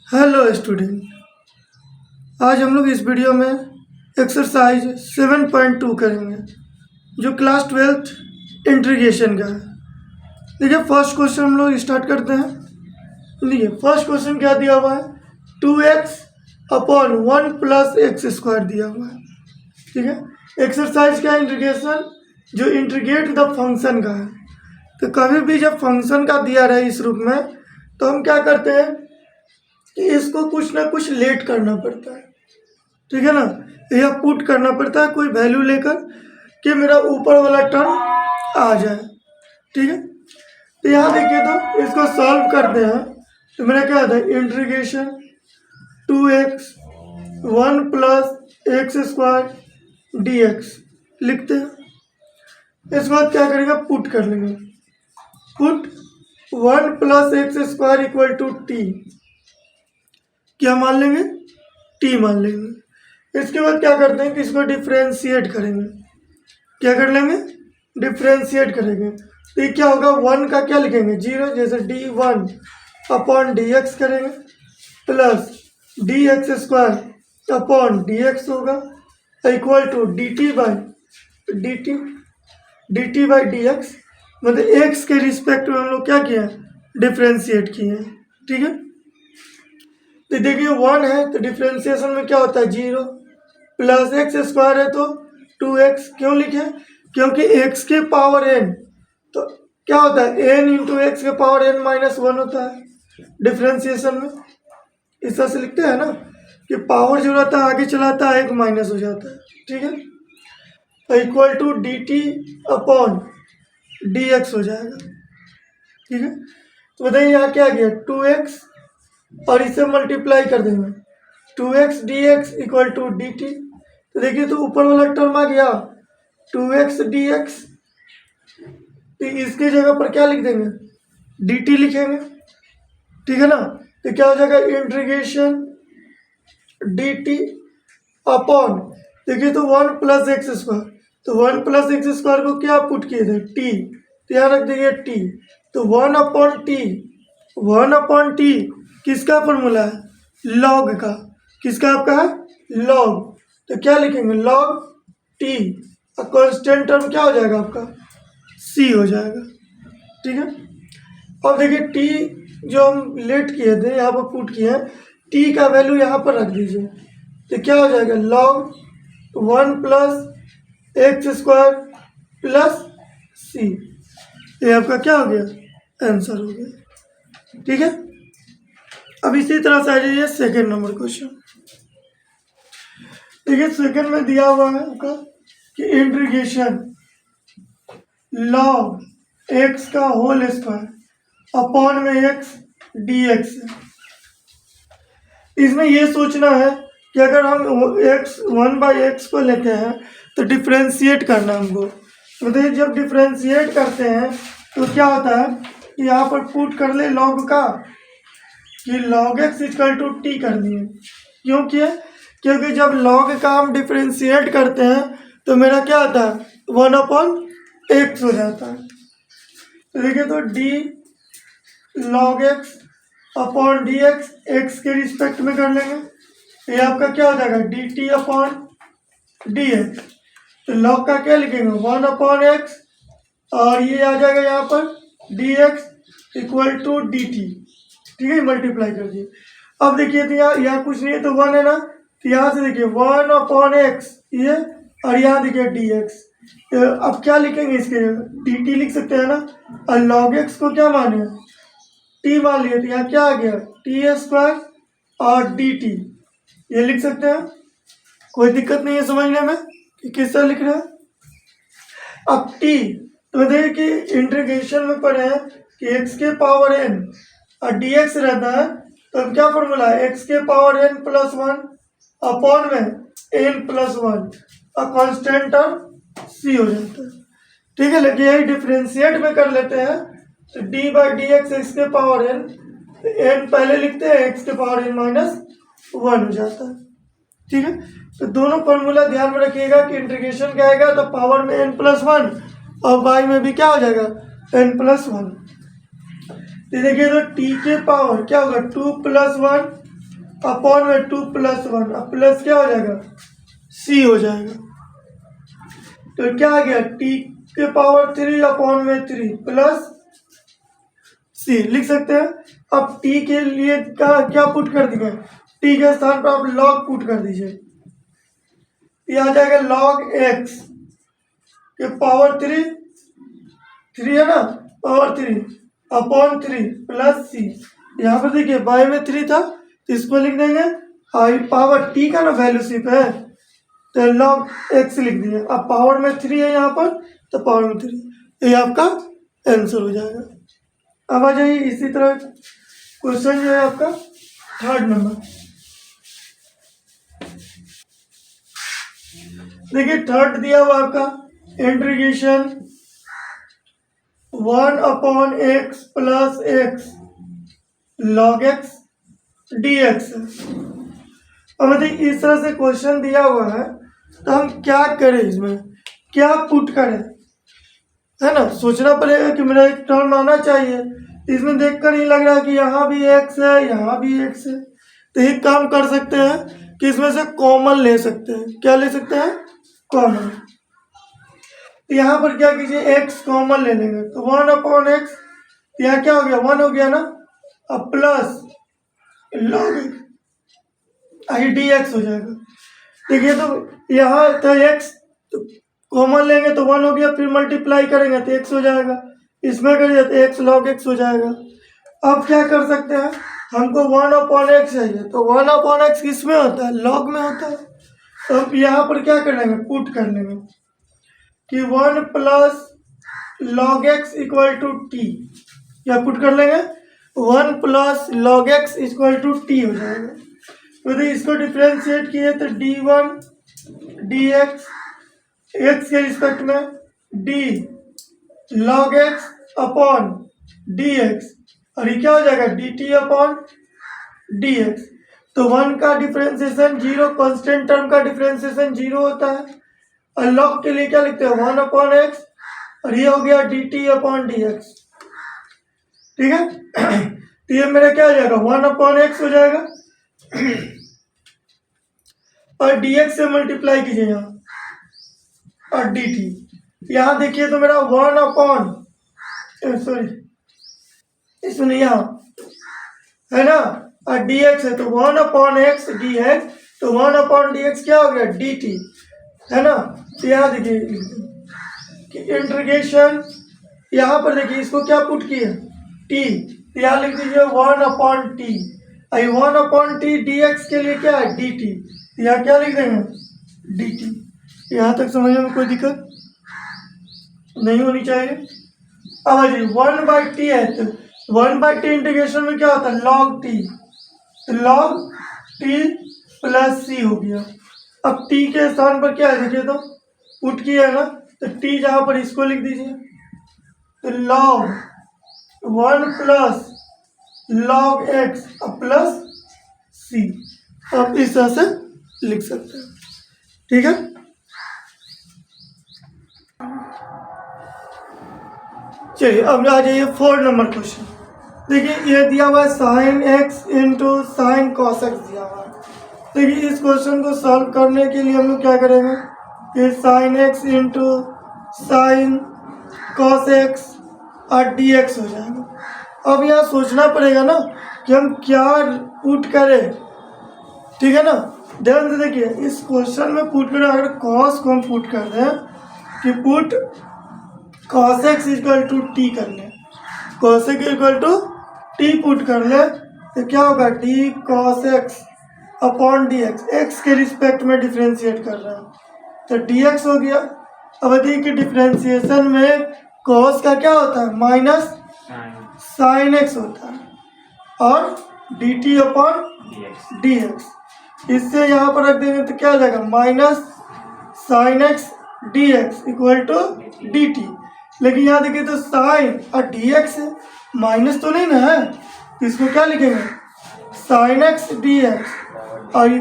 Hello student, आज हम लोग इस वीडियो में एक्सरसाइज 7.2 करेंगे जो क्लास 12th इंटीग्रेशन का है। देखिए फर्स्ट क्वेश्चन हम लोग स्टार्ट करते हैं। देखिए फर्स्ट क्वेश्चन क्या दिया हुआ है, 2x upon 1 plus x square दिया हुआ है। ठीक है, एक्सरसाइज का इंटीग्रेशन जो इंटीग्रेट द फंक्शन का है। तो कभी भी जब फंक्शन का दिया रहे इस रूप में तो हम क्या करते हैं कि इसको कुछ ना कुछ लेट करना पड़ता है। ठीक है ना, या पुट करना पड़ता है कोई वैल्यू लेकर कि मेरा ऊपर वाला टर्म आ जाए। ठीक है, तो यहाँ देखिए तो इसको सॉल्व करते हैं तो मेरा क्या आता है, integration 2x 1 plus x square d x लिखते हैं। इस बाद क्या करेंगे, पुट कर लेंगे। Put 1 plus x square equal to t, क्या मान लेंगे, टी मान लेंगे। इसके बाद क्या करते हैं कि इसको डिफ्रेंशिएट करेंगे। क्या कर लेंगे, डिफ्रेंशिएट करेंगे। तो ये क्या होगा, 1 का क्या लिखेंगे, 0, जैसे d1 अपॉन dx करेंगे plus dx square upon dx होगा equal to dt by dx, मतलब x के रिस्पेक्ट में हम लोग क्या किए हैं, डिफ्रेंशिएट किए हैं। ठीक है, तो देखिए 1 है तो डिफ्रेंशिएशन में क्या होता है, 0 प्लस एक्स स्क्वायर है तो 2x। क्यों लिखे, क्योंकि x के पावर n, तो क्या होता है n इंटू एक्स के पावर n माइनस 1 होता है डिफ्रेंशिएशन में। इस तरह से लिखते हैं ना कि पावर जो रहता है आगे चलाता है, एक माइनस हो जाता है। ठीक है, तो equal to dt upon dx हो जाएगा। ठीक है, तो बताइए यहाँ क्या गया, 2x और इसे मल्टीप्लाई कर देंगे, 2x dx equal to dt। तो देखिए तो ऊपर वाला टर्म आ गया 2x dx, तो इसके जगह पर क्या लिख देंगे, dt लिखेंगे। ठीक है ना, तो क्या हो जाएगा, इंटीग्रेशन dt अपॉन, देखिए तो 1 प्लस एक्स स्क्वायर, तो 1 प्लस एक्स स्क्वायर को क्या पुट किए थे, t, तो यहाँ रख देंगे t, तो 1 अपॉन टी किसका फॉर्मूला है, लॉग का। किसका आपका है, लॉग, तो क्या लिखेंगे, लॉग टी, और कांस्टेंट टर्म क्या हो जाएगा आपका, c हो जाएगा। ठीक है, अब देखिए t जो हम लेट किए थे यहाँ पर पुट किए हैं, t का वैल्यू यहाँ पर रख दीजिए, तो क्या हो जाएगा, log 1 plus x square plus c। ये आपका क्या हो गया, आंसर हो गया। ठीक है, अब इसी तरह से आ जाइए सेकेंड नंबर क्वेश्चन। देखिए सेकेंड में दिया हुआ है आपका कि इंटीग्रेशन लॉग एक्स का होल स्क्वायर अपॉन में एक्स डी एक्स। इसमें ये सोचना है कि अगर हम एक्स 1 बाई एक्स को लेते हैं तो डिफ्रेंशिएट करना हमको। तो जब डिफ्रेंशिएट करते हैं तो क्या होता है कि यहाँ पर पुट कर ले लॉग का, कि log x equal to t कर दिए। क्योंकि जब log का हम डिफ्रेंशिएट करते हैं तो मेरा क्या आता है, 1 अपॉन एक्स हो जाता है। तो देखिए तो d log x upon d x के रिस्पेक्ट में कर लेंगे, ये आपका क्या हो जाएगा, dt अपॉन डी एक्स। तो log का क्या लिखेंगे, 1 अपॉन एक्स, और ये आ जाएगा यहाँ पर dx इक्वल टू dt। ठीक है, मल्टीप्लाई कर दिए। अब देखिए तो यहाँ कुछ नहीं है तो 1 है ना, तो यहाँ से देखिए 1 अपॉन एक्स ये, और यहाँ देखिए dx। अब क्या लिखेंगे, इसके dt लिख सकते हैं ना, और log x को क्या माने, t मान लिया, तो यहाँ क्या आ गया, t स्क्वायर और dt, ये लिख सकते हैं। कोई दिक्कत नहीं है समझने में कि किस तरह लिख रहे हैं। अब t, तो देखिए कि इंटीग्रेशन में पढ़े हैं कि x के पावर n और dx रहता है, तो अब क्या फॉर्मूला है, x के पावर n प्लस 1 अपॉन में n प्लस 1, और कांस्टेंट टर्म c हो जाता है। ठीक है, लेकिन यही डिफ्रेंशिएट में कर लेते हैं तो d बाई डी एक्स के पावर n, तो n पहले लिखते हैं, x के पावर n माइनस 1 हो जाता है। ठीक है, तो दोनों फॉर्मूला ध्यान में रखिएगा कि इंटीग्रेशन क्या आएगा तो पावर में n प्लस 1 और y में भी क्या हो जाएगा, n प्लस 1। तो देखिए तो t के पावर क्या होगा, 2 प्लस 1 अपॉन में 2 + 1, अब प्लस क्या हो जाएगा, c हो जाएगा। तो क्या आ गया, t⁻³ अपॉन में 3 प्लस c लिख सकते हैं। अब t के लिए क्या पुट कर दिए, t के स्थान पर आप log पुट कर दीजिए, ये आ जाएगा log x के पावर 3 है ना, पावर 3 अपॉन 3 प्लस c। यहाँ पर देखिए बाय में 3 था तो इसको लिख देंगे, आई पावर t का ना वैल्यू सी पे है तो log x लिख दिए। अब पावर में 3 है यहाँ पर तो पावर में 3, ये आपका आंसर हो जाएगा। अब आ जाइए इसी तरह क्वेश्चन जो है आपका 3rd नंबर। देखिए 3rd दिया हुआ आपका integration 1/x + x log x dx। अब देखिए इस तरह से क्वेश्चन दिया हुआ है तो हम क्या करें, इसमें क्या पुट करें, है ना, सोचना पड़ेगा कि मेरा एक टर्म आना चाहिए। इसमें देखकर ही लग रहा है कि यहाँ भी x है, यहाँ भी x है, तो एक काम कर सकते हैं कि इसमें से कॉमन ले सकते हैं। क्या ले सकते हैं, कॉमन। तो यहाँ पर क्या कीजिए, x कॉमन ले लेंगे तो 1/x, यहाँ क्या हो गया, 1 हो गया ना, अब प्लस log आई dx हो जाएगा। देखिए तो यहाँ तो x कॉमन लेंगे तो 1 हो गया, फिर मल्टीप्लाई करेंगे तो x हो जाएगा, इसमें करिए तो x log x हो जाएगा। अब क्या कर सकते हैं, हमको 1/x चाहिए तो 1/x किस में होता है, log में होता है। तो अब यहाँ पर क्या कर लेंगे, पुट कर लेंगे कि 1 + log x = t, या पुट कर लेंगे 1 + log x = t हो जाएगा। तो इसको डिफ्रेंशिएट किए तो d1 dx x के रिस्पेक्ट में d log x upon dx, और ये क्या हो जाएगा dt अपॉन dx। तो 1 का डिफ्रेंशिएशन 0, कांस्टेंट टर्म का डिफ्रेंशिएशन 0 होता है, और log के लिए क्या लिखते हैं 1/x, और ये हो गया dt अपॉन dx, ठीक है। तो ये मेरा क्या हो जाएगा 1/x हो जाएगा, और dx से मल्टीप्लाई कीजिए यहाँ, और dt यहाँ देखिए तो मेरा 1/, इसमें यहाँ है ना, और dx है तो 1/x dx, तो 1/dx क्या हो गया dt, है ना। तो यहाँ देखिए कि इंटीग्रेशन, यहाँ पर देखिए इसको क्या पुट किए t, तो यहाँ लिख दीजिए 1/t, आई 1/t dx के लिए क्या है dt, यहाँ क्या लिख देंगे dt। यहाँ तक समझने में कोई दिक्कत नहीं होनी चाहिए। अब जी 1/t है तो 1/t इंटीग्रेशन में क्या होता है log t, तो log t + c हो गया। अब t के स्थान पर क्या है देखिए तो पुट किया है ना, तो t जहाँ पर इसको लिख दीजिए तो log 1 + log x plus c, आप इस तरह से लिख सकते हैं, ठीक है। चलिए अब आ जाइए 4 नंबर क्वेश्चन। देखिए ये दिया हुआ है sin x × sin cos x दिया हुआ है। देखिए इस क्वेश्चन को सॉल्व करने के लिए हम लोग क्या करेंगे कि sin x × sin cos x और dx हो जाएगा। अब यहाँ सोचना पड़ेगा ना कि हम क्या पुट करें, ठीक है ना। ध्यान से देखिए इस क्वेश्चन में पुट करें, अगर cos को हम पुट कर दें कि पुट cos x = t कर लें, cos x = t पुट कर ले तो क्या होगा d cos x upon dx, x के रिस्पेक्ट में डिफ्रेंशिएट कर रहे हैं तो dx हो गया। अब देखिए कि डिफ्रेंशिएशन में cos का क्या होता है माइनस sin x होता है और dt अपॉन dx, इससे यहाँ पर रख देंगे तो क्या हो जाएगा minus sin x dx = dt। लेकिन यहाँ देखिए तो साइन और dx है, माइनस तो नहीं ना है, तो इसको क्या लिखेंगे sin x dx और =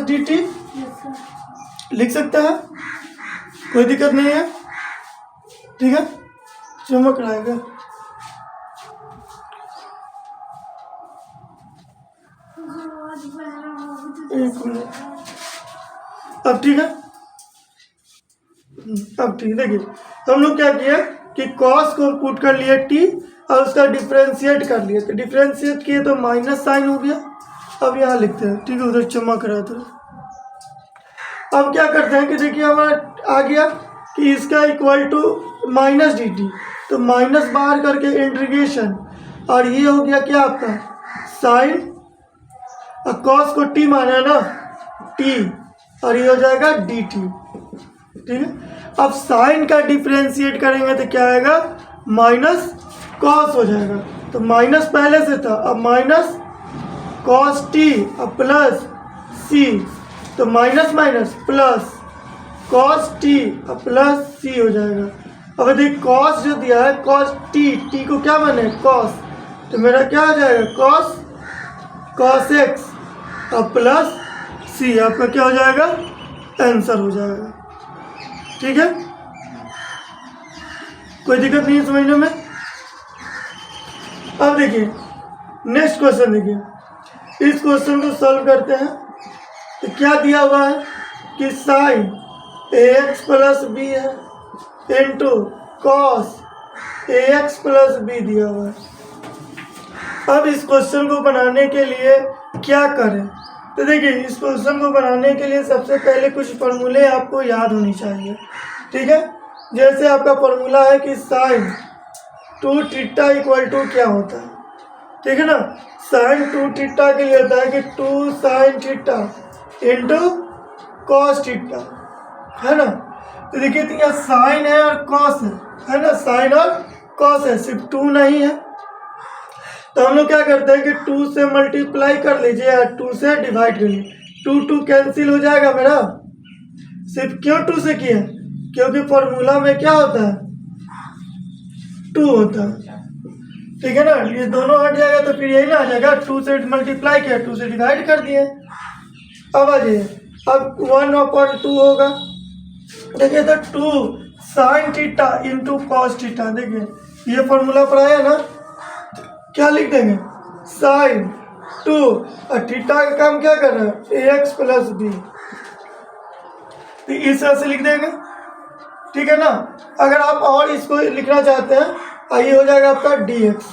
-dt लिख सकते हैं, कोई दिक्कत नहीं है, ठीक है। चमक रहा है क्या? एक मिनट, अब ठीक है। अब ठीक, देखिए हम लोग क्या किया कि कॉस को पुट कर लिया टी और उसका डिफ्रेंशिएट कर लिया, तो डिफ्रेंशिएट किए तो माइनस साइन हो गया। अब यहाँ लिखते हैं, ठीक है, उधर चमक रहा था। अब क्या करते हैं कि देखिए हमारा आ गया कि इसका equal to minus d t, तो माइनस बाहर करके इंटीग्रेशन, और ये हो गया क्या आपका साइन, और कॉस को टी माना है ना, टी, और ये हो जाएगा डी टी। ठीक है, अब साइन का डिफ्रेंशिएट करेंगे तो क्या आएगा, माइनस कॉस हो जाएगा। तो माइनस पहले से था, अब माइनस कॉस टी अब प्लस सी, तो minus minus plus cos T अब प्लस सी हो जाएगा। अब देखिए कॉस जो दिया है कॉस टी, टी को क्या माने कॉस, तो मेरा क्या हो जाएगा कॉस, कॉस एक्स अब प्लस सी, आपका क्या हो जाएगा आंसर हो जाएगा। ठीक है, कोई दिक्कत नहीं है समझने में। अब देखिए नेक्स्ट क्वेश्चन, देखिए इस क्वेश्चन को सॉल्व करते हैं। तो क्या दिया हुआ है कि साइन ए एक्स प्लस बी है into cos A x plus B दिया हुआ है। अब इस क्वेश्चन को बनाने के लिए क्या करें, तो देखिए इस क्वेश्चन को बनाने के लिए सबसे पहले कुछ फॉर्मूले आपको याद होनी चाहिए। ठीक है, जैसे आपका फॉर्मूला है कि sine two theta equal to क्या होता है, ठीक है ना, साइन टू थीटा के लिए होता है कि two sine theta into cos theta, है ना। तो देखिए तो यहाँ साइन है और कॉस है ना, साइन और कॉस है, सिर्फ टू नहीं है। तो हम लोग क्या करते हैं कि टू से मल्टीप्लाई कर लीजिए या टू से डिवाइड कर लीजिए, टू टू कैंसिल हो जाएगा मेरा। सिर्फ क्यों टू से किया, क्योंकि फॉर्मूला में क्या होता है टू होता है। ठीक है ना, ये दोनों हट जाएगा तो फिर यही ना आ जाएगा, टू से मल्टीप्लाई किया टू से डिवाइड कर दिए। अब आ जाइए, अब 1/2 होगा। देखिए तो two sine theta into cos theta, देखिए ये फॉर्मूला पर आया ना, क्या लिख देंगे साइन टू और थीटा का काम क्या कर रहा है ए एक्स प्लस बी, तो इस तरह से लिख देंगे। ठीक है ना, अगर आप और इसको लिखना चाहते हैं, आइए हो जाएगा आपका डी एक्स,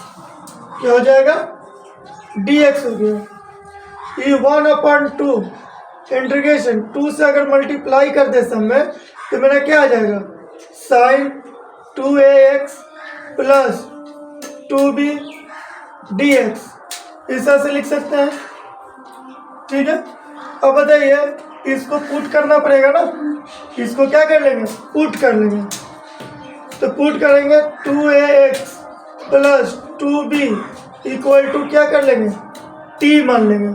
क्या हो जाएगा डी एक्स हो गया। ये 1/2 इंटीग्रेशन टू से अगर मल्टीप्लाई कर दे सब में तो मेरा क्या आ जाएगा sign 2ax plus 2b dx, इस तरह से लिख सकते हैं। ठीक है, अब बताइए इसको पुट करना पड़ेगा ना, इसको क्या कर लेंगे पुट कर लेंगे, तो पुट करेंगे 2ax plus 2b equal to क्या कर लेंगे t मान लेंगे।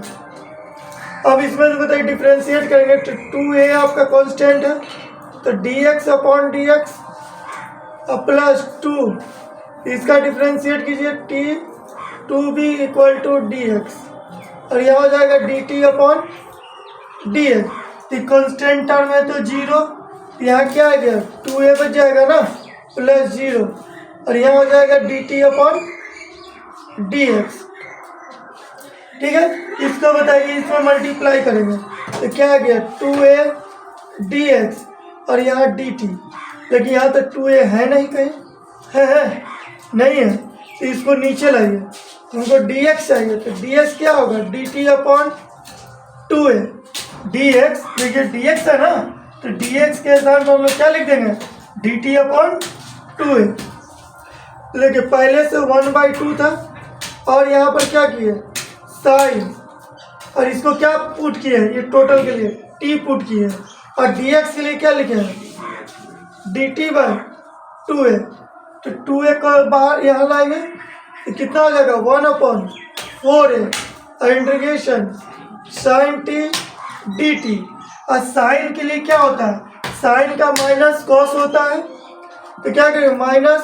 अब इसमें से बताइए डिफ्रेंशिएट करेंगे तो 2a आपका कांस्टेंट है, तो dx अपॉन dx प्लस 2 इसका डिफ्रेंशिएट कीजिए t 2b equal to dx, और यह हो जाएगा dt अपॉन dx। तो कांस्टेंट टर्म है तो 0, यहाँ क्या आ गया 2a बच जाएगा ना प्लस 0, और यहाँ हो जाएगा dt अपॉन dx। ठीक है, इसको बताइए इसमें मल्टीप्लाई करेंगे तो क्या आ गया 2a dx और यहाँ dt, लेकिन यहाँ तो 2a है नहीं, कहीं है नहीं है, तो इसको नीचे लाइए, हमको dx चाहिए, तो dx क्या होगा dt अपॉन 2a dx, देखिए dx है ना, तो dx के साथ हम लोग क्या लिख देंगे dt अपॉन 2a। देखिए पहले से 1/2 था और यहाँ पर क्या किए साइन, और इसको क्या पुट किए ये टोटल के लिए t पुट किए, और dx के लिए क्या लिखे हैं dt/2a, तो 2a को बाहर यहाँ लाएंगे तो कितना हो जाएगा 1/4a और इंटीग्रेशन साइन t dt। और साइन के लिए क्या होता है साइन का माइनस कॉस होता है, तो क्या करेंगे माइनस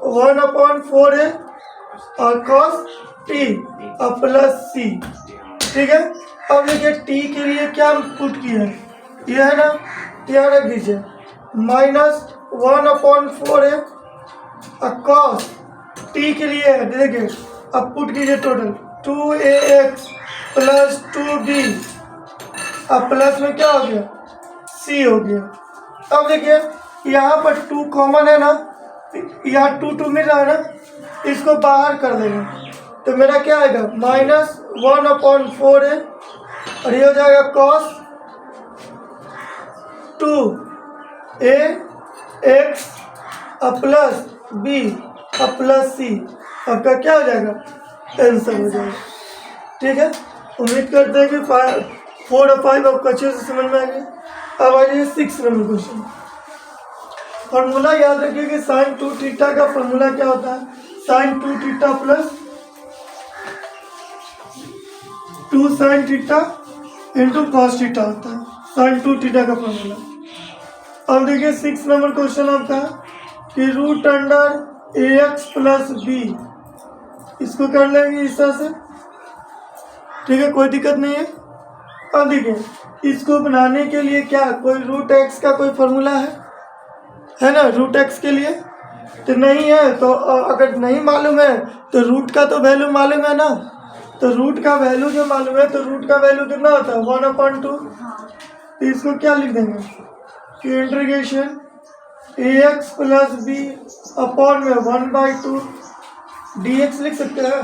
1/4a और कॉस t और प्लस c। ठीक है, अब देखिए t के लिए क्या पुट किया है, यह है ना, यहाँ रख दीजिए माइनस 1/4a और कॉस t के लिए है, देखिए अब पुट कीजिए टोटल 2ax प्लस 2b, अब प्लस में क्या हो गया, c हो गया। अब देखिए यहाँ पर 2 कॉमन है ना, यहाँ 2 मिल रहा है ना, इसको बाहर कर देंगे तो मेरा क्या आएगा, -1/4 है, और ये हो जाएगा cos 2ax plus b plus c, आपका क्या हो जाएगा, आंसर हो जाएगा। ठीक है, उम्मीद करते हैं कि 4 और 5 आपको अच्छे से समझ में आ गया। अब आइए 6 नंबर क्वेश्चन। फॉर्मूला याद रखिए कि sin 2 थीटा का फॉर्मूला क्या होता है, sin 2 theta plus 2 sin theta into cos theta होता है, sin 2 थीटा का फॉर्मूला। अब देखिए 6 नंबर क्वेश्चन आपका कि √ax प्लस b, इसको कर लेंगे इस तरह से। ठीक है, कोई दिक्कत नहीं है। अब देखिए इसको बनाने के लिए क्या कोई √x का कोई फॉर्मूला है ना, √x के लिए तो नहीं है, तो अगर नहीं मालूम है तो रूट का तो वैल्यू मालूम है ना, तो रूट का वैल्यू जो मालूम है तो रूट का वैल्यू कितना होता है, 1/2। तो इसको क्या लिख देंगे कि integration ax plus b upon में 1/2 dx लिख सकते हैं,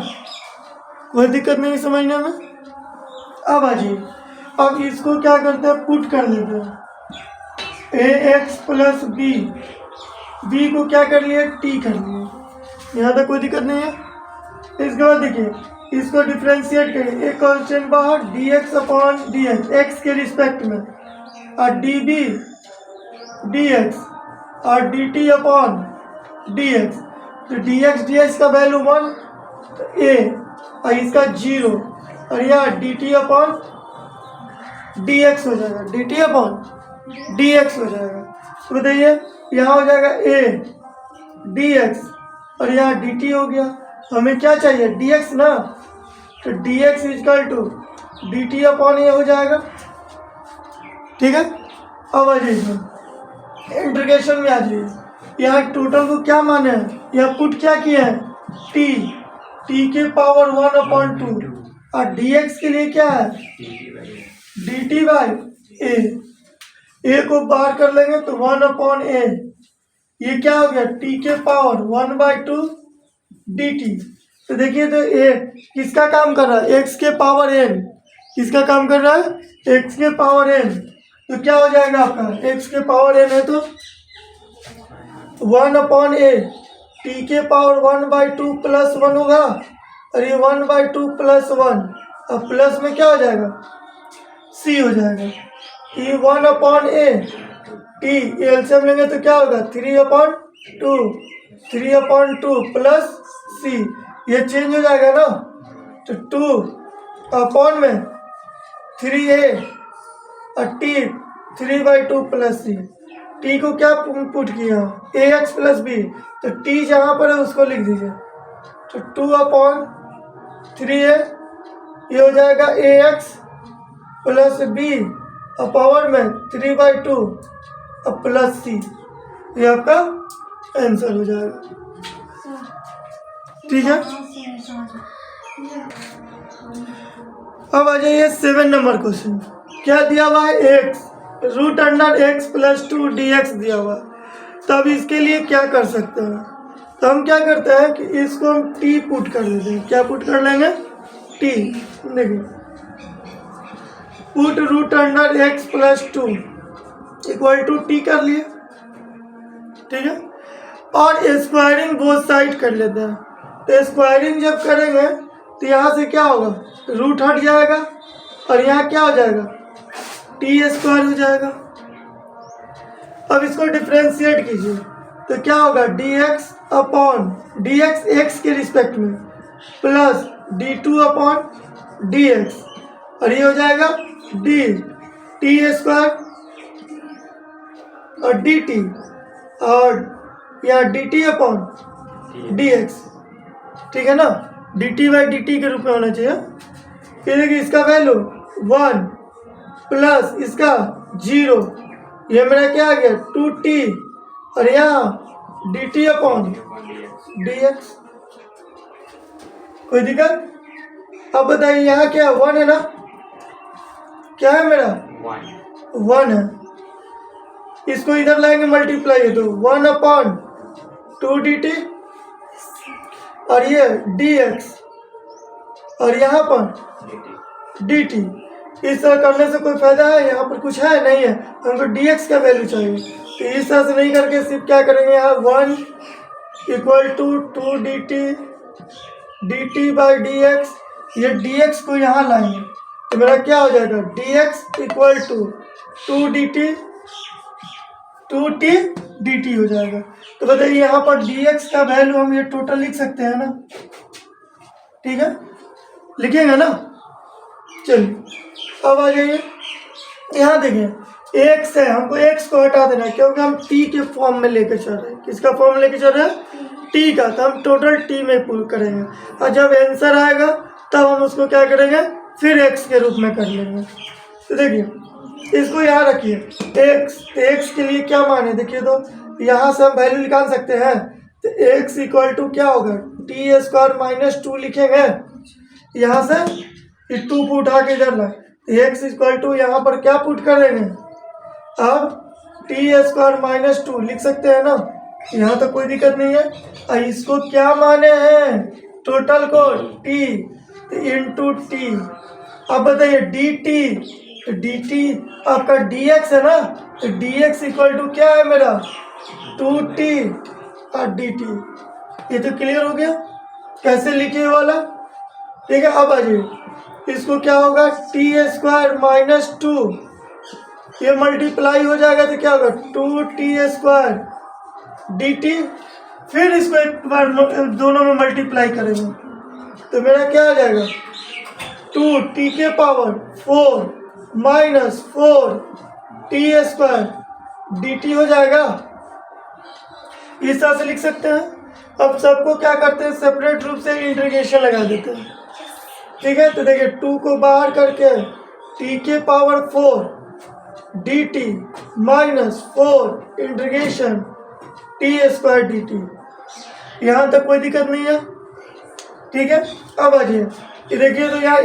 कोई दिक्कत नहीं समझने में। अब आ जाइए, अब इसको क्या करते हैं, पुट कर देते हैं, ax प्लस b को क्या कर लिए, t कर लिए, यहाँ तक कोई दिक्कत नहीं है। इसके बाद देखिए इसको डिफ्रेंशिएट करिए, एक कांस्टेंट बाहर dx अपॉन dx x के रिस्पेक्ट में, और db dx और dt अपॉन dx, तो dx का वैल्यू 1 तो a और इसका 0, और यहाँ dt अपॉन dx हो जाएगा, dt अपॉन dx हो जाएगा। तो बताइए यहाँ हो जाएगा a dx और यहाँ dt हो गया, हमें क्या चाहिए, dx ना, तो dx equal to dt upon ये हो जाएगा। ठीक है, अब आ जाइए इंटीग्रेशन में आ जाइए, यहाँ टोटल को क्या माने हैं, यहाँ पुट क्या किया है, t के पावर 1/2, और dx के लिए क्या है, dt/a, a को बाहर कर लेंगे तो 1/a, ये क्या हो गया, t के पावर 1/2 dt। तो देखिए तो a किसका काम कर रहा है, x के पावर n, किसका काम कर रहा है, x के पावर n, तो क्या हो जाएगा आपका, x के पावर n है तो 1/a, t के पावर 1/2 प्लस 1 होगा, और ये 1/2 प्लस 1, अब प्लस में क्या हो जाएगा, c हो जाएगा, ये 1/a t, ये एलसीएम लेंगे तो क्या होगा, 3/2 प्लस c, ये चेंज हो जाएगा ना, तो 2 अपॉन में 3a और t 3/2 प्लस c, t को क्या पुट किया, ax प्लस b, तो t जहाँ पर है उसको लिख दीजिए, तो 2/3a, ये हो जाएगा ax प्लस b पावर में 3/2 प्लस c, ये आपका आंसर हो जाएगा। ठीक है, अब आ जाइए 7 नंबर क्वेश्चन। क्या दिया हुआ है, x √x प्लस 2 dx दिया हुआ है, तो अब इसके लिए क्या कर सकते हैं, तो हम क्या करते हैं कि इसको हम t पुट कर लेते हैं, क्या पुट कर लेंगे, t, देखिए put √x plus 2 equal to t कर लिए। ठीक है, और स्क्वायरिंग बोथ साइड कर लेते हैं, तो स्क्वायरिंग जब करेंगे तो यहाँ से क्या होगा, रूट हट जाएगा, और यहाँ क्या हो जाएगा, t² हो जाएगा। अब इसको डिफ्रेंशिएट कीजिए तो क्या होगा, dx अपॉन dx x के रिस्पेक्ट में प्लस d2 अपॉन dx, और ये हो जाएगा t² और dt, और यहाँ dt अपॉन dx। ठीक है ना, dt/dt के रूप में होना चाहिए। फिर देखिए इसका वैल्यू 1 प्लस इसका 0, ये मेरा क्या आ गया, 2t, और यहाँ dt अपॉन dx। कोई दिक्कत, अब बताइए यहाँ क्या है, 1 है ना, क्या है मेरा 1 है। इसको इधर लाएंगे मल्टीप्लाई है तो 1/2 dt और ये dx और यहाँ पर dt। इस तरह करने से कोई फायदा है, यहाँ पर कुछ है नहीं है, हमको dx का वैल्यू चाहिए। तो इस तरह से नहीं करके सिर्फ क्या करेंगे, यहाँ 1 = 2 dt बाई dx, ये dx को यहाँ लाएंगे तो मेरा क्या हो जाएगा, dx = 2t dt हो जाएगा। तो बताइए यहाँ पर dx का वैल्यू हम ये टोटल लिख सकते हैं ना, ठीक है, लिखेंगे ना। चलिए अब आ जाइए, यहाँ देखिए x है, हमको x को हटा देना है क्योंकि हम t के फॉर्म में लेके चल रहे हैं। किसका फॉर्म लेके चल रहे हैं, t का। तो हम टोटल t में पुल करेंगे और जब आंसर आएगा तब हम उसको क्या करेंगे, फिर x के रूप में कर लेंगे। तो देखिए इसको यहाँ रखिए, x के लिए क्या मान है देखिए, तो यहाँ से हम वैल्यू निकाल सकते हैं। तो x = क्या होगा, t² - 2 लिखेंगे, यहाँ से ये 2 को उठा के इधर लाए, x = यहाँ पर क्या पुट करेंगे, अब t² - 2 लिख सकते हैं ना, यहाँ तो कोई दिक्कत नहीं है। और इसको क्या माने हैं, टोटल को t इंटू टी। अब बताइए dt, तो dt आपका dx है ना, तो dx = क्या है मेरा, 2t और dt। ये तो क्लियर हो गया कैसे लिखे वाला, ठीक है। अब आ जाइए, इसको क्या होगा, t² - 2, ये मल्टीप्लाई हो जाएगा तो क्या होगा, 2t² dt। फिर इसको एक बार दोनों में मल्टीप्लाई करेंगे तो मेरा क्या आ जाएगा, 2t⁴ - 4t² dt हो जाएगा। इस तरह से लिख सकते हैं। अब सबको क्या करते हैं, सेपरेट रूप से इंटीग्रेशन लगा देते हैं, ठीक है। तो देखिए 2 को बाहर करके t⁴ dt - 4 integration t² dt। यहाँ तक कोई दिक्कत नहीं है, ठीक है। अब आ जाइए, देखिए तो यहाँ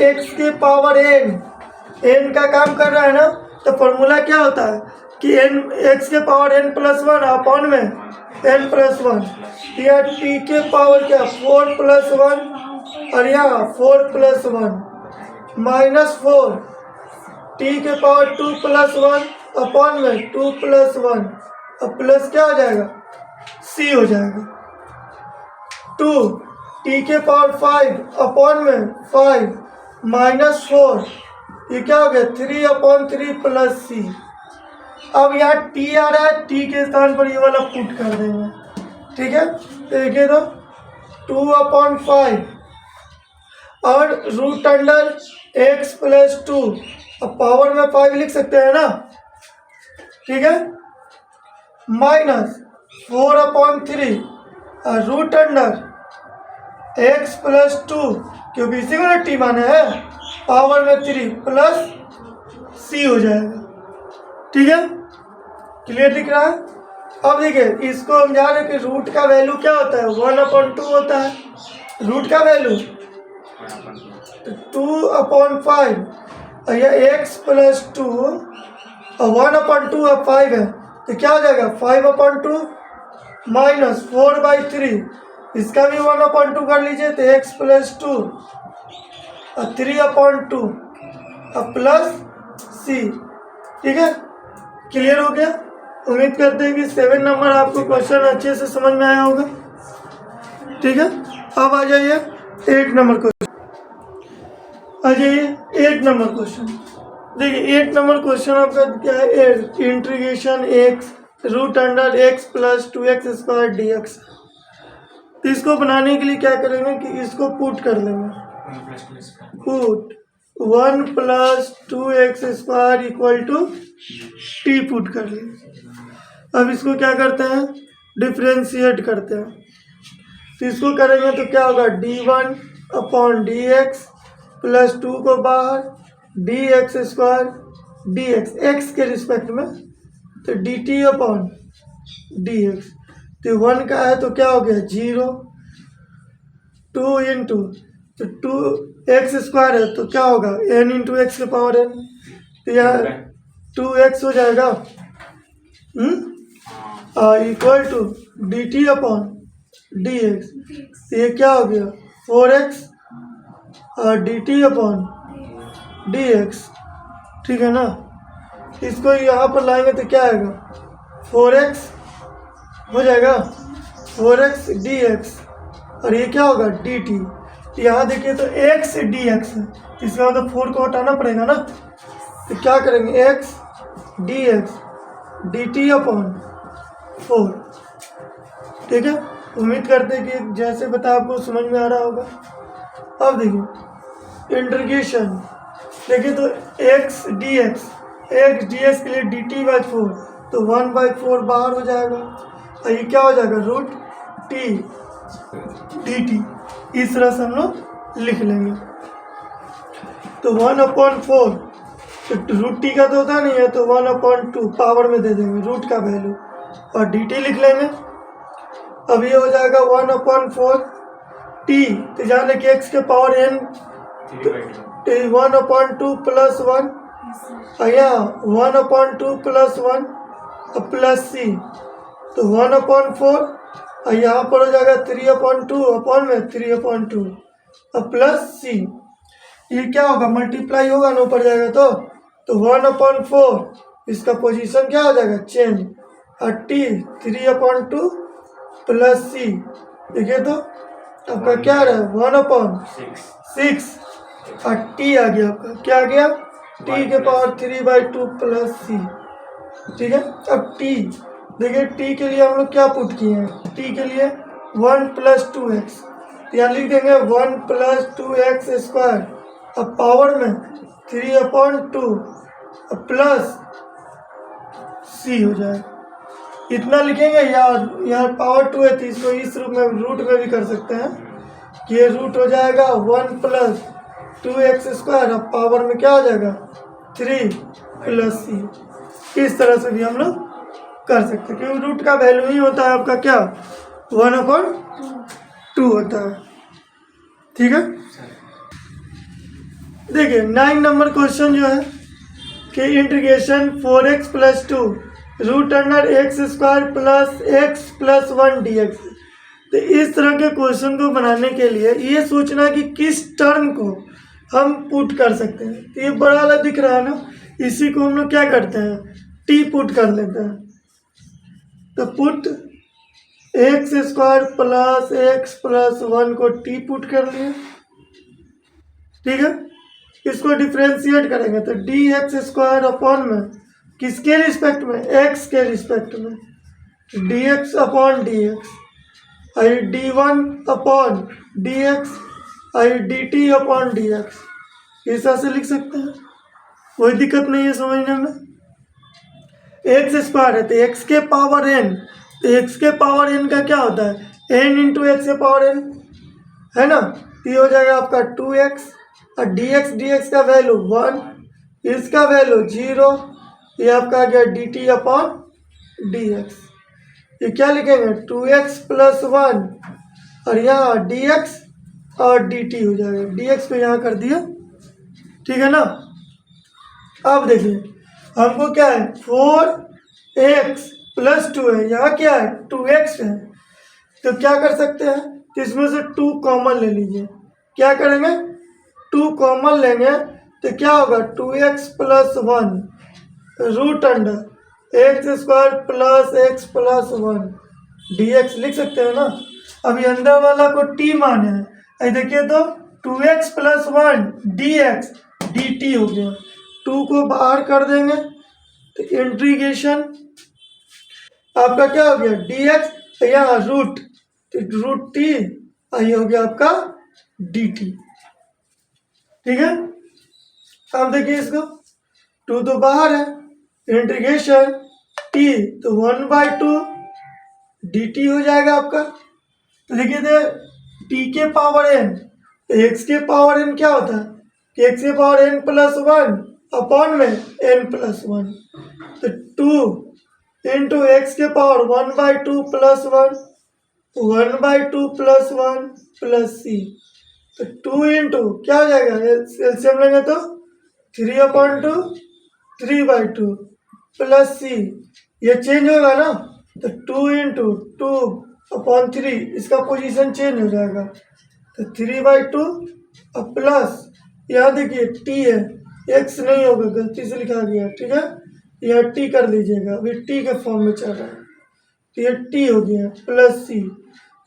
n का काम कर रहा है ना, तो फॉर्मूला क्या होता है कि x⁴n+1 अपॉन में n+1, यहाँ t⁴ क्या 4+1 और यहाँ 4+1 -4 t⁴ 2+1 अपॉन में 2+1 और प्लस क्या हो जाएगा, c हो जाएगा। 2 t⁵ अपॉन में 5 -4, ये क्या हो गया 3/3 प्लस c। अब यहाँ t आ रहा है, t के स्थान पर ये वाला पुट कर देंगे, ठीक है। तो देखिए तो 2/5 और √x + 2, अब पावर में 5 लिख सकते हैं ना, ठीक है, -4/3 और √x + 2, क्योंकि इसी को ना t माने है, पावर में 3 प्लस c हो जाएगा, ठीक है। क्लियर दिख रहा है। अब देखिए इसको हम जान रहे कि रूट का वैल्यू क्या होता है, 1/2 होता है रूट का वैल्यू, 2/5 और यह x + 2 और 1/2 अब 5 है तो क्या हो जाएगा, 5/2 - 4/3, इसका भी 1/2 कर लीजिए तो x + 2 और 3/2 और प्लस c, ठीक है। क्लियर हो गया। उम्मीद करते हैं कि 7 नंबर आपको क्वेश्चन अच्छे से समझ में आया होगा, ठीक है। अब आ जाइए 8 नंबर क्वेश्चन, आ जाइए 8 नंबर क्वेश्चन। देखिए 8 नंबर क्वेश्चन आपका क्या है, integration x √x + 2x² dx। तो इसको बनाने के लिए क्या करेंगे कि इसको पुट कर लेंगे, पुट 1 + 2x² = t पुट कर लेंगे। अब इसको क्या करते हैं, डिफ्रेंशिएट करते हैं। तो इसको करेंगे तो क्या होगा, d1/dx + 2 को बाहर dx² dx x के रिस्पेक्ट में, तो dt/dx। तो 1 का है तो क्या हो गया 0, 2 × तो 2 एक्स स्क्वायर है तो क्या होगा एन इंटू एक्स के पावर एन, तो यहाँ 2x हो जाएगा equal to d t upon d x. ये क्या हो गया 4x और d t upon d x, ठीक है ना। इसको यहाँ पर लाएंगे तो क्या आएगा 4x हो जाएगा 4x डी एक्स, और ये क्या होगा डी टी। यहाँ देखिए तो x डी एक्स है, इसका मतलब 4 को हटाना पड़ेगा ना, तो क्या करेंगे x D x D t upon 4, ठीक है। उम्मीद करते हैं कि जैसे बताया आपको समझ में आ रहा होगा। अब देखिए इंटीग्रेशन, देखिए तो x डी एक्स के लिए डी टी बाई 4, तो 1/4 बाहर हो जाएगा, और ये क्या हो जाएगा रूट टी डी टी। इस तरह से हम लोग लिख लेंगे। तो 1/4, तो रूट टी का तो होता नहीं है, तो 1/2 पावर में दे देंगे रूट का वैल्यू, और डी टी लिख लेंगे। अब ये हो जाएगा 1/4 टी, तो जान लें कि एक्स के पावर एन 1/2 प्लस 1, यहाँ 1/2 प्लस 1 प्लस सी, तो 1/4, और यहाँ पर हो जाएगा 3/2 अपॉन में 3/2 और प्लस सी। ये क्या होगा मल्टीप्लाई होगा ना ऊपर जाएगा, तो 1/4 इसका पोजीशन क्या हो जाएगा चेंज, और टी 3/2 प्लस सी, देखिए तो आपका क्या रहा 1/6, और टी आ गया आपका क्या आ गया टी के पावर 3/2 प्लस सी, ठीक है। अब टी देखिए, टी के लिए हम लोग क्या पुट किए हैं, टी के लिए 1 + 2x, यहाँ लिख देंगे 1 + 2x स्क्वायर, अब पावर में 3/2 प्लस सी हो जाएगा, इतना लिखेंगे। यहाँ पावर 2 है तो इसको इस रूप में रूट में भी कर सकते हैं कि ये रूट हो जाएगा 1 + 2x स्क्वायर, अब पावर में क्या हो जाएगा 3 + c। इस तरह से भी हम लोग कर सकते हैं, क्योंकि रूट का वैल्यू ही होता है आपका क्या 1/2 होता है, ठीक है। देखिए 9 नंबर क्वेश्चन जो है कि integration 4x + 2 √x² + x + 1 dx। तो इस तरह के क्वेश्चन को बनाने के लिए ये सोचना कि किस टर्म को हम पुट कर सकते हैं। तो ये बड़ा वाला दिख रहा है ना, इसी को हम लोग क्या करते हैं टी पुट कर लेते हैं। तो पुट x² + x + 1 को टी पुट कर लिए, ठीक है। इसको डिफ्रेंशिएट करेंगे तो dx² अपॉन में किसके रिस्पेक्ट में x के रिस्पेक्ट में dx अपॉन dx, आई d1 अपॉन dx, आई dt अपॉन dx, इस तरह से लिख सकते हैं, कोई दिक्कत नहीं है समझने में। x² है तो x के पावर n, तो x के पावर n का क्या होता है n इंटू एक्स के पावर n, है ना। ये हो जाएगा आपका 2x, और dx का वैल्यू 1, इसका वैल्यू 0, ये आपका आ गया dt अपॉन dx। ये क्या लिखेंगे 2x + 1, और यहाँ dx और dt हो जाएगा, dx को यहाँ कर दिया, ठीक है ना। अब देखिए हमको क्या है 4x + 2 है, यहाँ क्या है 2x है, तो क्या कर सकते हैं तो इसमें से 2 कॉमन ले लीजिए। क्या करेंगे 2 कॉमन लेंगे तो क्या होगा 2x + 1 √x² + x + 1 dx लिख सकते हैं ना। अभी अंदर वाला को t माने हैं, अभी देखिए तो 2x + 1 dx dt हो गया, 2 को बाहर कर देंगे तो इंटीग्रेशन आपका क्या हो गया dx, यहाँ रूट √t, ये हो गया आपका dt, ठीक है। अब देखिए इसको 2 तो बाहर है, इंटीग्रेशन t तो 1/2 dt हो जाएगा आपका। तो देखिए थे t के पावर n, तो x के पावर n क्या होता है कि x के पावर n + 1 अपॉन में n + 1, तो 2 इंटू x के पावर 1/2 + 1 1/2 + 1 प्लस c, तो 2 इंटू क्या हो जाएगा, एलसीएम लेंगे तो 3/2 3/2 प्लस सी, ये चेंज होगा ना, तो 2 इंटू 2/3 इसका पोजीशन चेंज हो जाएगा, तो 3/2 और प्लस यहाँ देखिए टी है, एक्स नहीं होगा, गलती से लिखा गया, ठीक है, यह टी कर लीजिएगा, अभी टी के फॉर्म में चल रहा है, तो ये टी हो गया प्लस सी,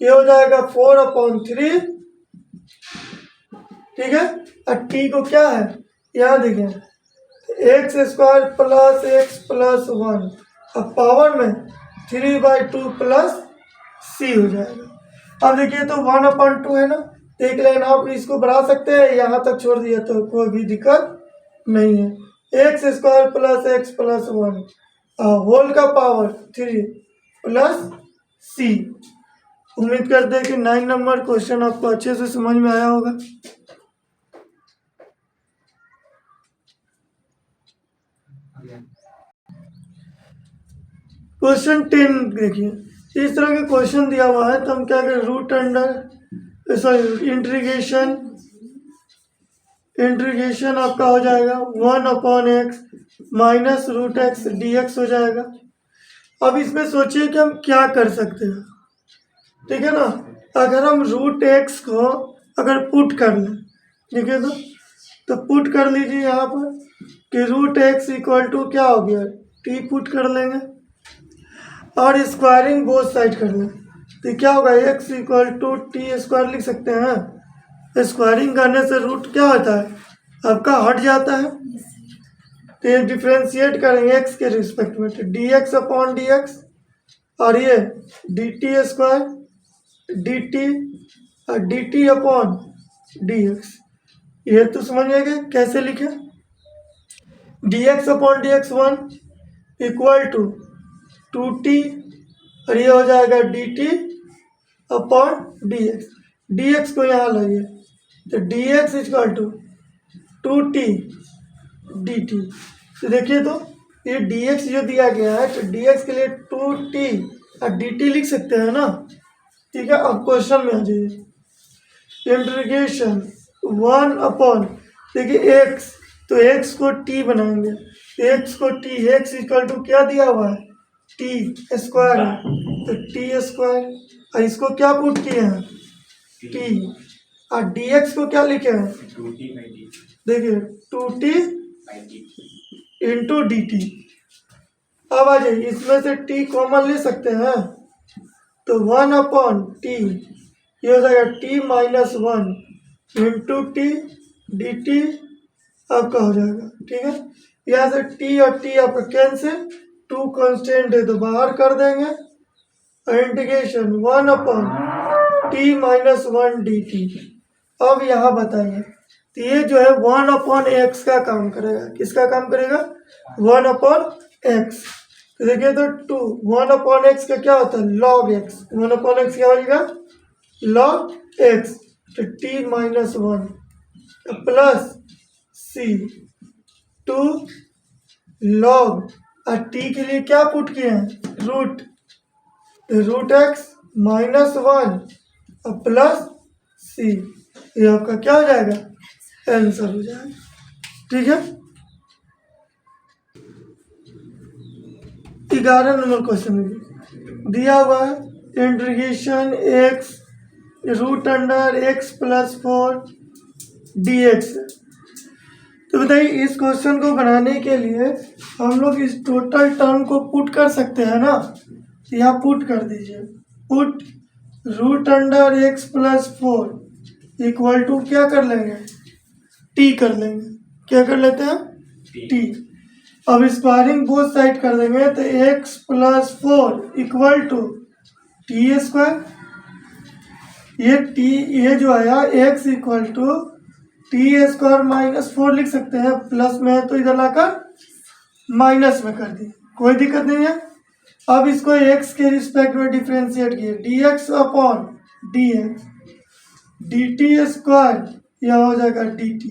ये हो जाएगा 4/3, ठीक है, और टी को क्या है यहाँ देखिए x² प्लस x प्लस 1, अब पावर में 3/2 प्लस सी हो जाएगा। अब देखिए तो 1/2 है ना, एक लाइन आप इसको बढ़ा सकते हैं, यहाँ तक छोड़ दिया तो कोई भी दिक्कत नहीं है, x² plus x plus 1 whole का पावर 3 प्लस सी। उम्मीद करते हैं कि 9 नंबर क्वेश्चन आपको अच्छे से समझ में आया होगा। क्वेश्चन 10 देखिए, इस तरह के क्वेश्चन दिया हुआ है तो हम क्या करें, रूट अंडर सॉरी इंटीग्रेशन आपका हो जाएगा 1/x minus root x dx हो जाएगा। अब इसमें सोचिए कि हम क्या कर सकते हैं, ठीक है ना, अगर हम रूट एक्स को अगर पुट कर लें, ठीक है, तो पुट कर लीजिए यहाँ पर कि रूट एक्स इक्वल टू क्या हो गया, टी पुट कर लेंगे और स्क्वायरिंग बोथ साइड कर लें, तो क्या होगा, x equal to t square लिख सकते हैं। स्क्वायरिंग करने से रूट क्या होता है आपका हट जाता है, तो ये डिफ्रेंशिएट करेंगे एक्स के रिस्पेक्ट में, तो dx/dx और ये dt² dt और dt/dx, ये तो समझिएगा कैसे लिखे, dx/dx 1 इक्वल टू 2t और ये हो जाएगा dt/dx, dx को यहाँ लाइए तो dx equal to 2t dt, तो देखिए तो ये dx जो दिया गया है तो dx के लिए 2t और dt लिख सकते हैं ना, ठीक है। अब क्वेश्चन में आ जाइए, इंटीग्रेशन 1 देखिए x, तो x को t बनाएंगे, x को t, x इक्वल टू क्या दिया हुआ है t स्क्वायर है, तो t स्क्वायर, और इसको क्या पुट किए हैं t, और dx को क्या लिखे हैं, देखिए 2t इंटू dt। अब आ जाइए इसमें से t कॉमन ले सकते हैं, तो 1/t ये हो जाएगा t-1 इंटू टी dt आपका हो जाएगा, ठीक है। यहाँ से t और t आपका कैंसिल, 2 कांस्टेंट है तो बाहर कर देंगे, इंटीग्रेशन 1/t-1 dt। अब यहाँ बताइए तो ये जो है 1/x का काम करेगा, किसका काम करेगा, 1/x, तो देखिए तो 1/x का क्या होता है log x, 1/x क्या हो जाएगा log x, तो t-1 प्लस c 2 log, और t के लिए क्या पुट किए हैं रूट, तो रूट x -1 और प्लस c, ये आपका क्या हो जाएगा आंसर हो जाएगा, ठीक है। 11 नंबर क्वेश्चन दिया हुआ है, integration x root under x plus 4 dx, तो बताइए इस क्वेश्चन को बनाने के लिए हम लोग इस टोटल टर्म को पुट कर सकते हैं ना, तो यहाँ पुट कर दीजिए, put root under x plus 4 equal to क्या कर लेंगे t कर लेंगे, क्या कर लेते हैं t। अब स्क्वायरिंग बोथ साइड कर देंगे तो x plus 4 equal to t square, ये t ये जो आया x इक्वल टू t² -4 लिख सकते हैं, प्लस में है तो इधर लाकर माइनस में कर दिए, कोई दिक्कत नहीं है। अब इसको x के रिस्पेक्ट में डिफ्रेंशिएट किए, dx/dx dt² यह हो जाएगा dt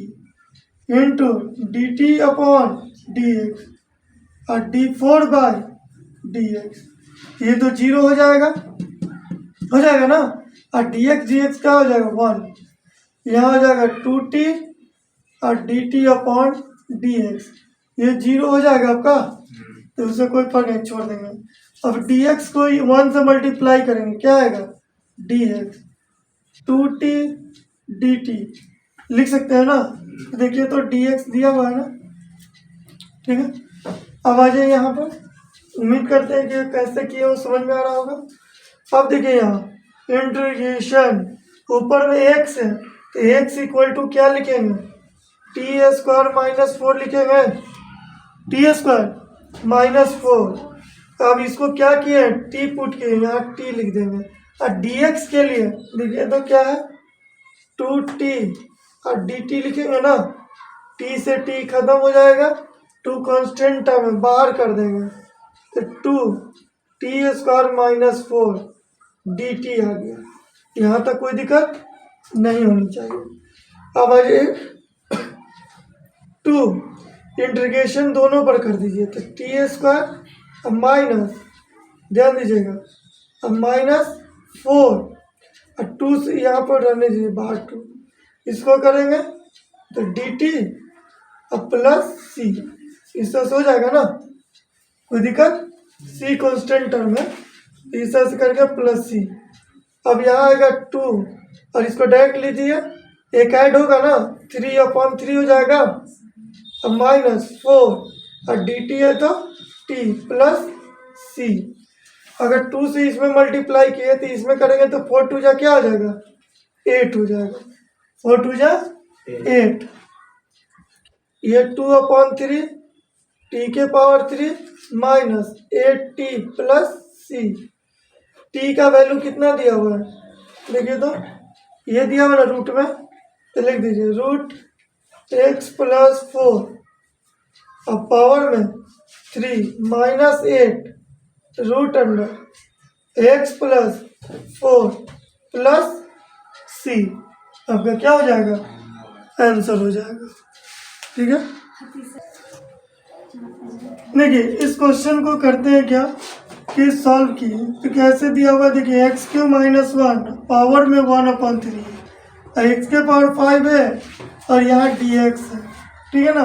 इंटू dt/dx और d4/dx, ये तो 0 हो जाएगा ना, और dx dx क्या हो जाएगा 1, यहाँ हो जाएगा 2t और dt अपॉन dx, ये 0 हो जाएगा आपका, तो उससे कोई फर्क नहीं, छोड़ देंगे। अब dx को 1 से मल्टीप्लाई करेंगे, क्या आएगा dx, 2t dt लिख सकते हैं ना। देखिए तो dx दिया हुआ है ना, ठीक है। अब आ जाइए यहाँ पर, उम्मीद करते हैं कि कैसे किए वो समझ में आ रहा होगा। अब देखिए यहाँ इंटीग्रेशन, ऊपर में x है तो x इक्वल टू क्या लिखेंगे, टी स्क्वायर माइनस 4 लिखेंगे, टी स्क्वायर माइनस 4। तो अब इसको क्या किए, t पुट किए, यहाँ t लिख देंगे। और dx के लिए देखिए तो क्या है 2t और dt लिखेंगे ना, t से t खत्म हो जाएगा, 2 कांस्टेंट टर्म है बाहर कर देंगे, तो 2t स्क्वायर माइनस 4 dt आ गया। यहाँ तक कोई दिक्कत नहीं होनी चाहिए। अब आ जाइए 2 इंटीग्रेशन दोनों पर कर दीजिए, तो टी स्क्वायर माइनस, ध्यान दीजिएगा, अब माइनस 4 और 2 से यहाँ पर रहने दीजिए बाहर 2, इसको करेंगे तो डी टी अब प्लस सी, इससे हो जाएगा ना, कोई दिक्कत, सी कांस्टेंट टर्म है, इससे से करके प्लस सी। अब यहाँ आएगा 2 और इसको डायरेक्ट लीजिए, एक ऐड होगा ना, 3/3 हो जाएगा, अब माइनस 4 और डी टी है तो टी प्लस सी। अगर 2 से इसमें मल्टीप्लाई किए तो इसमें करेंगे तो 4 2 जा क्या हो जाएगा 8 हो जाएगा, 4 2 जा 8, ये 2/3 टी के पावर 3 माइनस 8t प्लस सी। टी का वैल्यू कितना दिया हुआ है, देखिए तो ये दिया हुआ ना रूट में, तो लिख दीजिए रूट x प्लस 4 अब पावर में 3 minus 8 root under x plus 4 plus C. आपका क्या हो जाएगा, आंसर हो जाएगा, ठीक है। देखिए इस क्वेश्चन को करते हैं क्या कि सॉल्व किए, तो कैसे दिया हुआ देखिए x³ माइनस 1 पावर में 1/3 है, x के पावर 5 है और यहाँ dx है, ठीक है ना।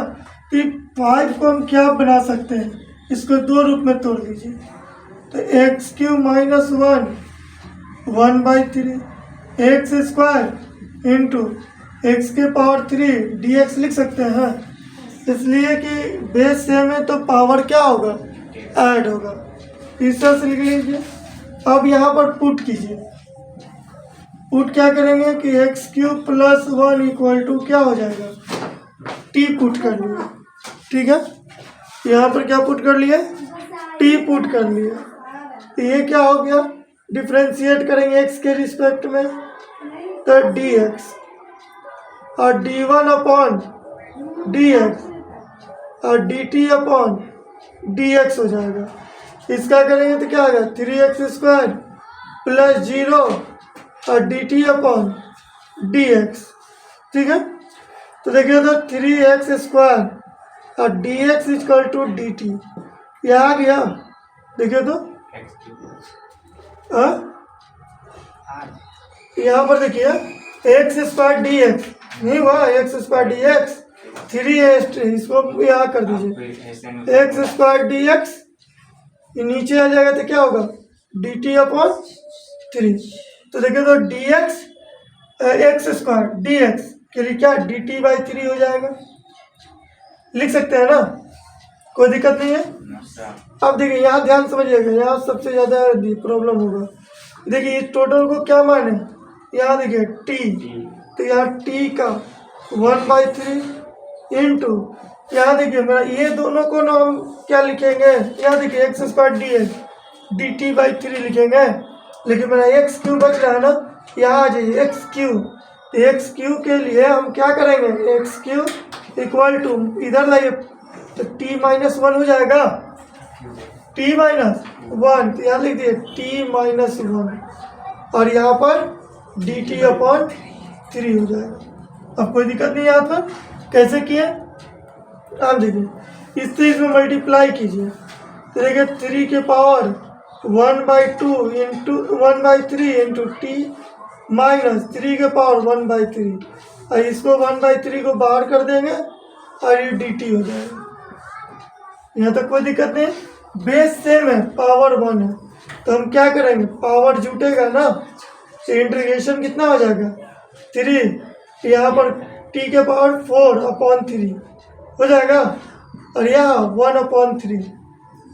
तो 5 को हम क्या बना सकते हैं, इसको दो रूप में तोड़ लीजिए, तो x³ minus 1/3 x square into x के पावर 3 dx लिख सकते हैं, इसलिए कि बेस सेम है तो पावर क्या होगा ऐड होगा, इस तरह से लिख लीजिए। अब यहाँ पर पुट कीजिए, पुट क्या करेंगे कि x³ प्लस 1 इक्वल टू क्या हो जाएगा t पुट कर लिया, ठीक है। यहाँ पर क्या पुट कर लिया, t पुट कर लिया, तो ये क्या हो गया, डिफ्रेंशिएट करेंगे x के रिस्पेक्ट में तो dx और d1 अपॉन dx और dt अपॉन dx हो जाएगा। इसका करेंगे तो क्या आएगा 3x² प्लस 0 और dt अपॉन dx, ठीक है। तो देखिए तो 3x² और dx इक्वल टू dt, ये आ गया, देखिए तो यहाँ पर देखिए x² dx नहीं हुआ, x² dx 3 इसको यहाँ कर दीजिए x² dx, ये नीचे आ जाएगा तो क्या होगा dt अपॉन 3। तो देखिए तो dx x² dx के लिए क्या dt/3 हो जाएगा, लिख सकते हैं ना, कोई दिक्कत नहीं है। अब देखिए यहाँ ध्यान समझिएगा, यहाँ सबसे ज़्यादा प्रॉब्लम होगा। देखिए इस टोटल को क्या माने, यहाँ देखिए t, तो यहाँ t का 1/3 इंटू यहाँ देखिए मेरा ये दोनों को ना हम क्या लिखेंगे, यहाँ देखिए x² dx dt/3 लिखेंगे, लेकिन मेरा x³ बच रहा है ना, यहाँ आ जाइए x³ के लिए हम क्या करेंगे x³ इक्वल टू इधर लाइए तो t-1 हो जाएगा, t-1 तो यहाँ लिख दिए t-1 और यहाँ पर dt अपॉन 3 हो जाएगा। अब कोई दिक्कत नहीं, यहाँ पर कैसे किए आप देखिए, इससे इसमें मल्टीप्लाई कीजिए, तो देखिए 3 के power 1/2 into 1/3 into t minus 3 के पावर 1/3 और इसको 1/3 को बाहर कर देंगे और ये dt हो जाएगा। यहाँ तक कोई दिक्कत नहीं। बेस सेम है, पावर 1 है, तो हम क्या करेंगे, पावर जुटेगा ना, तो इंटीग्रेशन कितना हो जाएगा 3, यहाँ पर t के पावर 4/3 हो जाएगा और यहाँ 1/3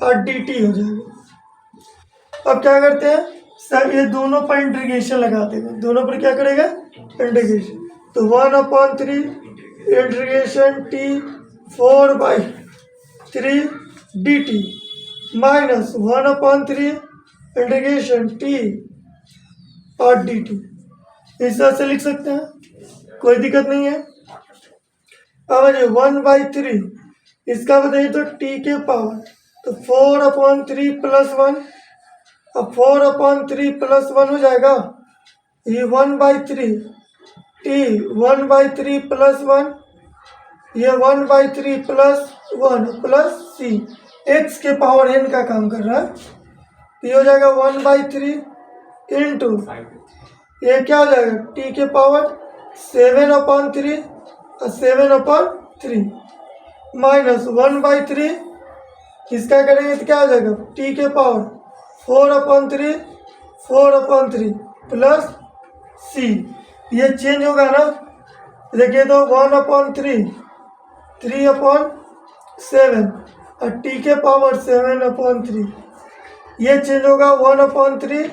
और dt हो जाएगा। अब क्या करते हैं सर, ये दोनों पर इंटीग्रेशन लगा देंगे, दोनों पर क्या करेगा इंटीग्रेशन, तो 1/3 integration t 4/3 dt minus 1/3 integration t और dt। इस तरह से लिख सकते हैं, कोई दिक्कत नहीं है। अब 1/3 इसका बताइए तो t के पावर, तो 4/3 प्लस 1, अब 4/3 प्लस 1 हो जाएगा, ये 1/3 t 1/3 प्लस 1, ये 1/3 प्लस 1 प्लस c, x के पावर n का काम कर रहा है, तो ये हो जाएगा 1/3 इंटू ये क्या हो जाएगा t के पावर 7/3 और 7/3 माइनस 1/3, इसका करेंगे तो क्या हो जाएगा t के पावर 4/3 प्लस c, ये चेंज होगा ना, देखिए तो 1/3 3/7 और t के पावर 7/3, ये चेंज होगा 1/3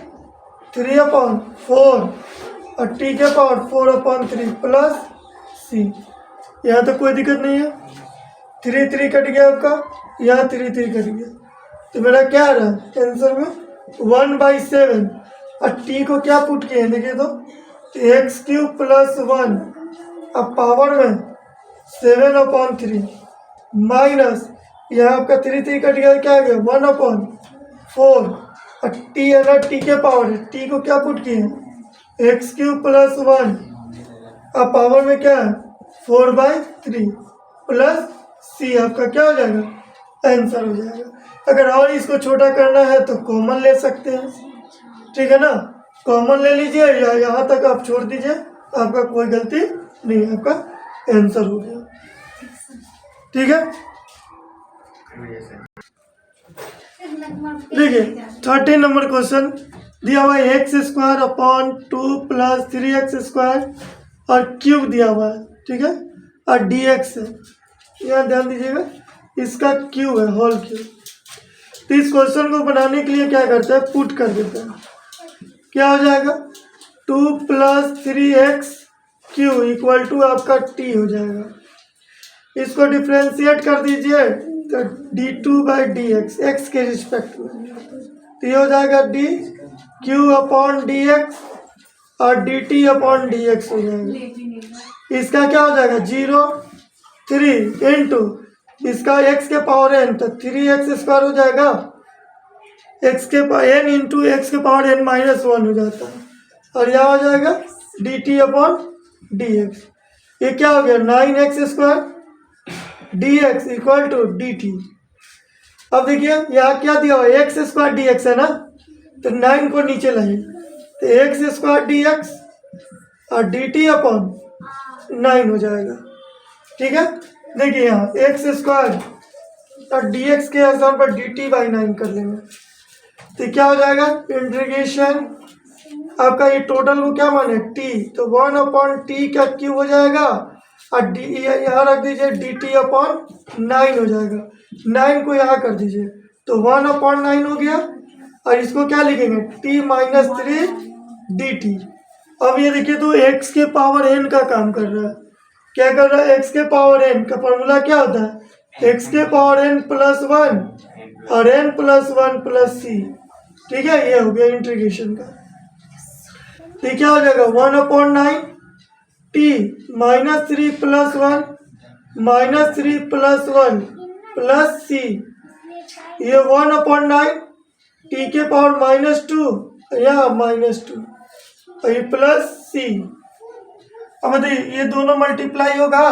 3/4 और t के पावर 4/3 प्लस c। यहाँ तो कोई दिक्कत नहीं है, 3 कट गया आपका, यहाँ 3 कट गया, तो मेरा क्या आ रहा है आंसर में 1/7 और t को क्या पुट किए हैं देखिए तो x³ प्लस 1, अब पावर में 7/3 माइनस यहाँ आपका 3 कट गया, क्या आ गया 1/4 और t है ना, t के पावर है, t को क्या पुट किए हैं x³ प्लस 1, अब पावर में क्या है 4/3 प्लस c, आपका क्या हो जाएगा आंसर हो जाएगा। अगर और इसको छोटा करना है तो कॉमन ले सकते हैं, ठीक है ना, कॉमन ले लीजिए या यहाँ तक आप छोड़ दीजिए, आपका कोई गलती नहीं, आपका आंसर हो गया, ठीक है। देखिए 13 नंबर क्वेश्चन दिया हुआ है x² / 2 + 3x² और क्यूब दिया हुआ है, ठीक है, और dx है, यहाँ ध्यान दीजिएगा इसका क्यूब है, होल क्यूब। तो इस क्वेश्चन को बनाने के लिए क्या करते हैं, पुट कर देते हैं, क्या हो जाएगा 2 + 3x³ = आपका t हो जाएगा। इसको डिफ्रेंशिएट कर दीजिए तो d2/dx x के रिस्पेक्ट में, तो ये हो जाएगा dq/dx और dt/dx हो जाएगा। इसका क्या हो जाएगा 0 3 इंटू इसका x के पावर n, तो 3x² हो जाएगा, x के n इंटू x के पावर n - 1 हो जाता है, और यहाँ हो जाएगा dt/dx। ये क्या हो गया 9x² dx = dt। अब देखिए यहाँ क्या दिया हुआ है x² dx है ना, तो 9 को नीचे लाइए, तो x² dx और dt/9 हो जाएगा, ठीक है। देखिए यहाँ x² और dx के आधार पर dt/9 कर लेंगे, तो क्या हो जाएगा इंटीग्रेशन आपका, ये टोटल को क्या माने t, तो 1/t का क्यूब हो जाएगा और d यहाँ रख दीजिए dt/9 हो जाएगा, 9 को यहाँ कर दीजिए तो 1/9 हो गया, और इसको क्या लिखेंगे t - 3 dt। अब ये देखिए तो x के पावर n का काम कर रहा है, क्या कर रहा है x के पावर n का फॉर्मूला क्या होता है x के पावर n + 1 और n + 1 + c, ठीक है, ये हो गया इंटीग्रेशन का। तो क्या हो जाएगा 1/9 t - 3 + 1 - 3 + 1 + c, ये 1/9 t के पावर -2 या -2 और ये प्लस c। अब देखिए ये दोनों मल्टीप्लाई होगा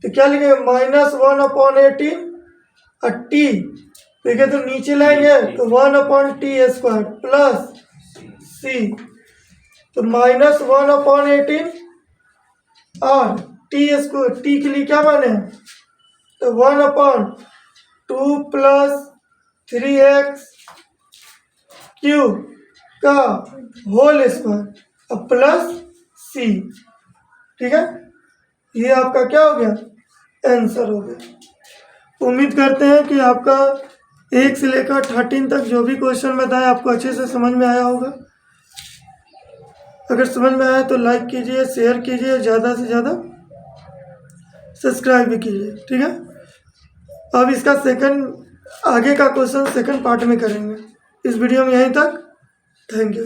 तो क्या लिखेंगे -1/18 और t, देखिए तो नीचे लाएंगे तो 1/t² प्लस c, तो -1/18 और टी स्क्वायर, टी के लिए क्या माने हैं, तो 1/2 प्लस 3x क्यूब का होल स्क्वायर अब प्लस c। ठीक है, ये आपका क्या हो गया, आंसर हो गया। उम्मीद करते हैं कि आपका 1 से लेकर 13 तक जो भी क्वेश्चन बताया आपको अच्छे से समझ में आया होगा। अगर समझ में आया तो लाइक कीजिए, शेयर कीजिए, ज़्यादा से ज़्यादा सब्सक्राइब भी कीजिए। ठीक है, अब इसका आगे का क्वेश्चन सेकंड पार्ट में करेंगे। इस वीडियो में यहीं तक। Thank you.